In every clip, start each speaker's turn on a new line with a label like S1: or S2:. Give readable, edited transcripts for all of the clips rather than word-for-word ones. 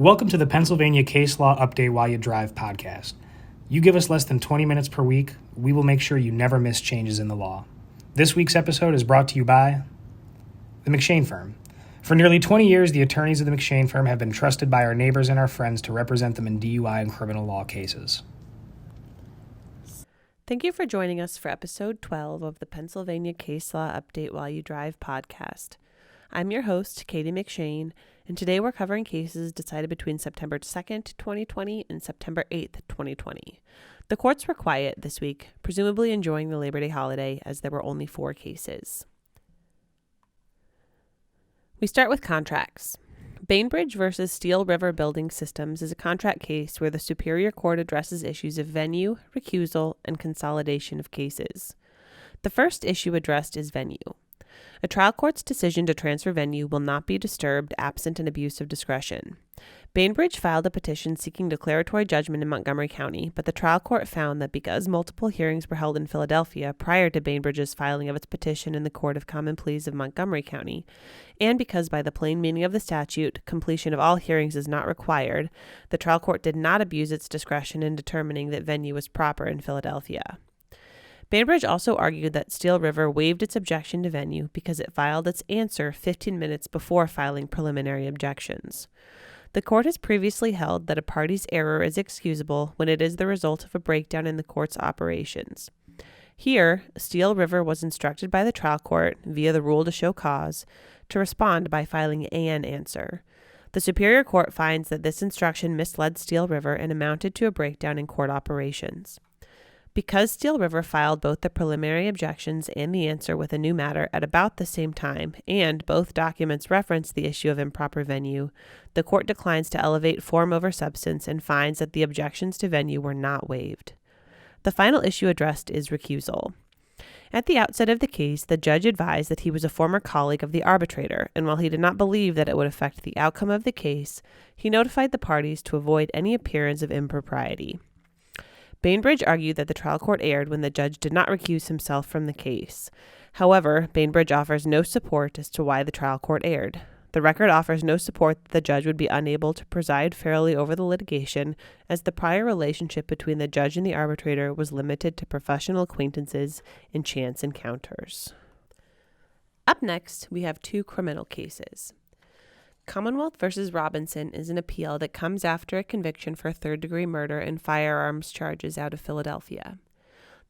S1: Welcome to the Pennsylvania Case Law Update While You Drive podcast. You give us less than 20 minutes per week, we will make sure you never miss changes in the law. This week's episode is brought to you by the McShane Firm. For nearly 20 years, the attorneys of the McShane Firm have been trusted by our neighbors and our friends to represent them in DUI and criminal law cases.
S2: Thank you for joining us for episode 12 of the Pennsylvania Case Law Update While You Drive podcast. I'm your host, Katie McShane, and today we're covering cases decided between September 2nd, 2020 and September 8th, 2020. The courts were quiet this week, presumably enjoying the Labor Day holiday as there were only 4 cases. We start with contracts. Bainbridge versus Steel River Building Systems is a contract case where the Superior Court addresses issues of venue, recusal, and consolidation of cases. The first issue addressed is venue. A trial court's decision to transfer venue will not be disturbed absent an abuse of discretion. Bainbridge filed a petition seeking declaratory judgment in Montgomery County, but the trial court found that because multiple hearings were held in Philadelphia prior to Bainbridge's filing of its petition in the Court of Common Pleas of Montgomery County, and because by the plain meaning of the statute, completion of all hearings is not required, the trial court did not abuse its discretion in determining that venue was proper in Philadelphia. Bainbridge also argued that Steel River waived its objection to venue because it filed its answer 15 minutes before filing preliminary objections. The court has previously held that a party's error is excusable when it is the result of a breakdown in the court's operations. Here, Steel River was instructed by the trial court, via the rule to show cause, to respond by filing an answer. The Superior Court finds that this instruction misled Steel River and amounted to a breakdown in court operations. Because Steel River filed both the preliminary objections and the answer with a new matter at about the same time, and both documents reference the issue of improper venue, the court declines to elevate form over substance and finds that the objections to venue were not waived. The final issue addressed is recusal. At the outset of the case, the judge advised that he was a former colleague of the arbitrator, and while he did not believe that it would affect the outcome of the case, he notified the parties to avoid any appearance of impropriety. Bainbridge argued that the trial court erred when the judge did not recuse himself from the case. However, Bainbridge offers no support as to why the trial court erred. The record offers no support that the judge would be unable to preside fairly over the litigation, as the prior relationship between the judge and the arbitrator was limited to professional acquaintances and chance encounters. Up next, we have 2 criminal cases. Commonwealth v. Robinson is an appeal that comes after a conviction for third-degree murder and firearms charges out of Philadelphia.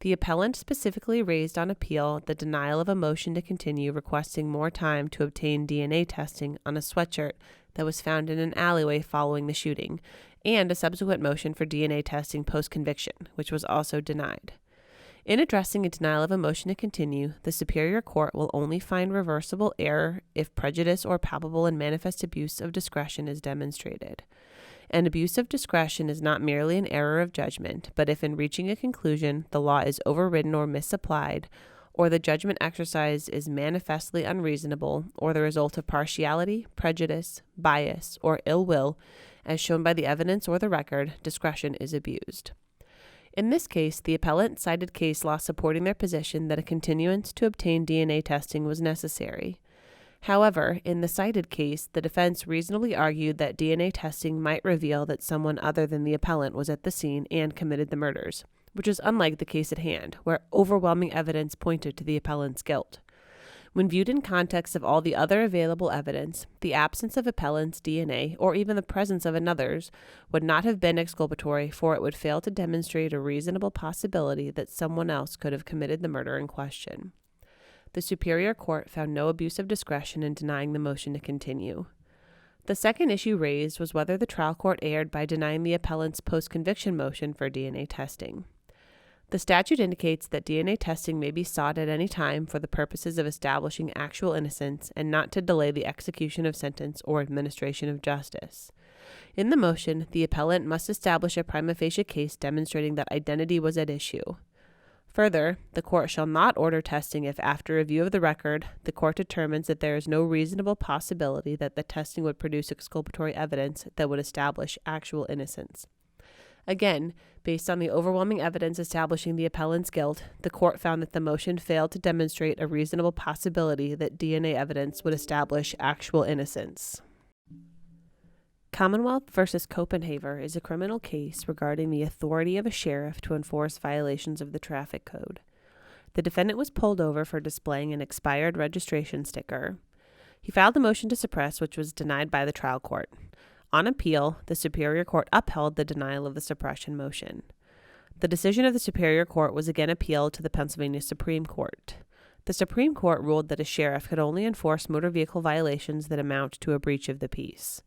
S2: The appellant specifically raised on appeal the denial of a motion to continue requesting more time to obtain DNA testing on a sweatshirt that was found in an alleyway following the shooting, and a subsequent motion for DNA testing post-conviction, which was also denied. In addressing a denial of a motion to continue, the Superior Court will only find reversible error if prejudice or palpable and manifest abuse of discretion is demonstrated. An abuse of discretion is not merely an error of judgment, but if in reaching a conclusion the law is overridden or misapplied, or the judgment exercised is manifestly unreasonable, or the result of partiality, prejudice, bias, or ill will, as shown by the evidence or the record, discretion is abused. In this case, the appellant cited case law supporting their position that a continuance to obtain DNA testing was necessary. However, in the cited case, the defense reasonably argued that DNA testing might reveal that someone other than the appellant was at the scene and committed the murders, which is unlike the case at hand, where overwhelming evidence pointed to the appellant's guilt. When viewed in context of all the other available evidence, the absence of appellant's DNA, or even the presence of another's, would not have been exculpatory, for it would fail to demonstrate a reasonable possibility that someone else could have committed the murder in question. The Superior Court found no abuse of discretion in denying the motion to continue. The second issue raised was whether the trial court erred by denying the appellant's post-conviction motion for DNA testing. The statute indicates that DNA testing may be sought at any time for the purposes of establishing actual innocence and not to delay the execution of sentence or administration of justice. In the motion, the appellant must establish a prima facie case demonstrating that identity was at issue. Further, the court shall not order testing if, after review of the record, the court determines that there is no reasonable possibility that the testing would produce exculpatory evidence that would establish actual innocence. Again, based on the overwhelming evidence establishing the appellant's guilt, the court found that the motion failed to demonstrate a reasonable possibility that DNA evidence would establish actual innocence. Commonwealth versus Copenhaver is a criminal case regarding the authority of a sheriff to enforce violations of the traffic code. The defendant was pulled over for displaying an expired registration sticker. He filed a motion to suppress, which was denied by the trial court. On appeal, the Superior Court upheld the denial of the suppression motion. The decision of the Superior Court was again appealed to the Pennsylvania Supreme Court. The Supreme Court ruled that a sheriff could only enforce motor vehicle violations that amount to a breach of the peace.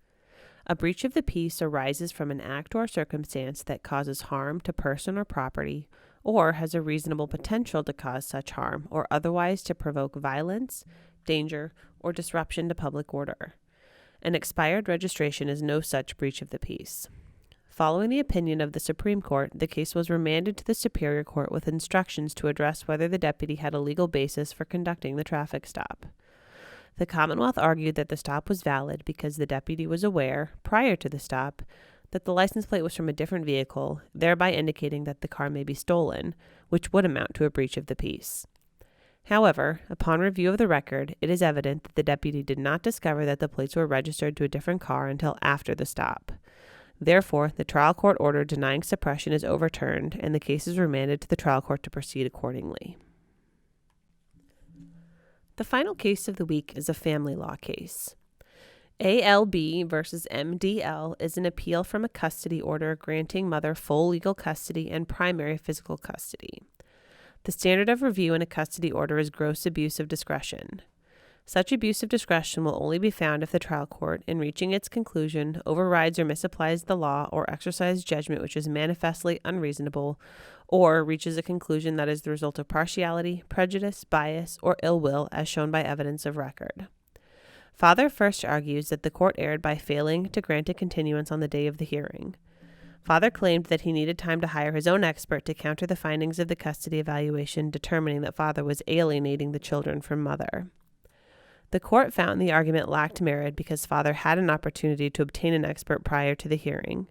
S2: A breach of the peace arises from an act or circumstance that causes harm to person or property, or has a reasonable potential to cause such harm, or otherwise to provoke violence, danger, or disruption to public order. An expired registration is no such breach of the peace. Following the opinion of the Supreme Court, the case was remanded to the Superior Court with instructions to address whether the deputy had a legal basis for conducting the traffic stop. The Commonwealth argued that the stop was valid because the deputy was aware, prior to the stop, that the license plate was from a different vehicle, thereby indicating that the car may be stolen, which would amount to a breach of the peace. However, upon review of the record, it is evident that the deputy did not discover that the plates were registered to a different car until after the stop. Therefore, the trial court order denying suppression is overturned, and the case is remanded to the trial court to proceed accordingly. The final case of the week is a family law case. A.L.B versus M.D.L is an appeal from a custody order granting mother full legal custody and primary physical custody. The standard of review in a custody order is gross abuse of discretion. Such abuse of discretion will only be found if the trial court, in reaching its conclusion, overrides or misapplies the law or exercises judgment which is manifestly unreasonable, or reaches a conclusion that is the result of partiality, prejudice, bias, or ill will as shown by evidence of record. Father first argues that the court erred by failing to grant a continuance on the day of the hearing. Father claimed that he needed time to hire his own expert to counter the findings of the custody evaluation, determining that father was alienating the children from mother. The court found the argument lacked merit because father had an opportunity to obtain an expert prior to the hearing.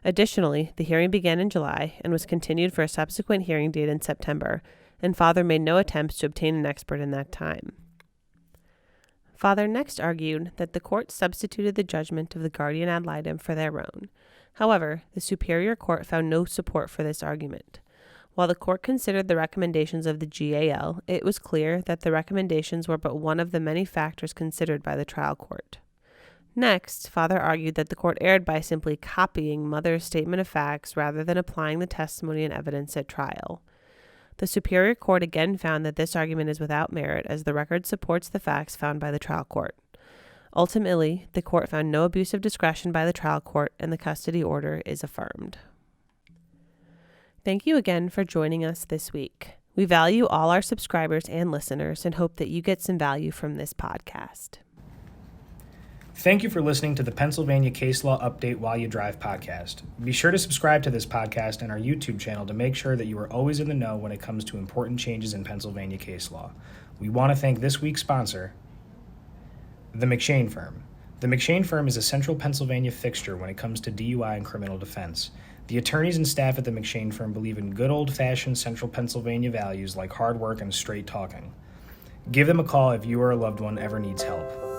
S2: Additionally, the hearing began in July and was continued for a subsequent hearing date in September, and father made no attempts to obtain an expert in that time. Father next argued that the court substituted the judgment of the guardian ad litem for their own. However, the Superior Court found no support for this argument. While the court considered the recommendations of the GAL, it was clear that the recommendations were but one of the many factors considered by the trial court. Next, father argued that the court erred by simply copying mother's statement of facts rather than applying the testimony and evidence at trial. The Superior Court again found that this argument is without merit, as the record supports the facts found by the trial court. Ultimately, the court found no abuse of discretion by the trial court, and the custody order is affirmed. Thank you again for joining us this week. We value all our subscribers and listeners and hope that you get some value from this podcast.
S1: Thank you for listening to the Pennsylvania Case Law Update While You Drive podcast. Be sure to subscribe to this podcast and our YouTube channel to make sure that you are always in the know when it comes to important changes in Pennsylvania case law. We want to thank this week's sponsor, the McShane Firm. The McShane Firm is a central Pennsylvania fixture when it comes to DUI and criminal defense. The attorneys and staff at the McShane Firm believe in good old-fashioned central Pennsylvania values like hard work and straight talking. Give them a call if you or a loved one ever needs help.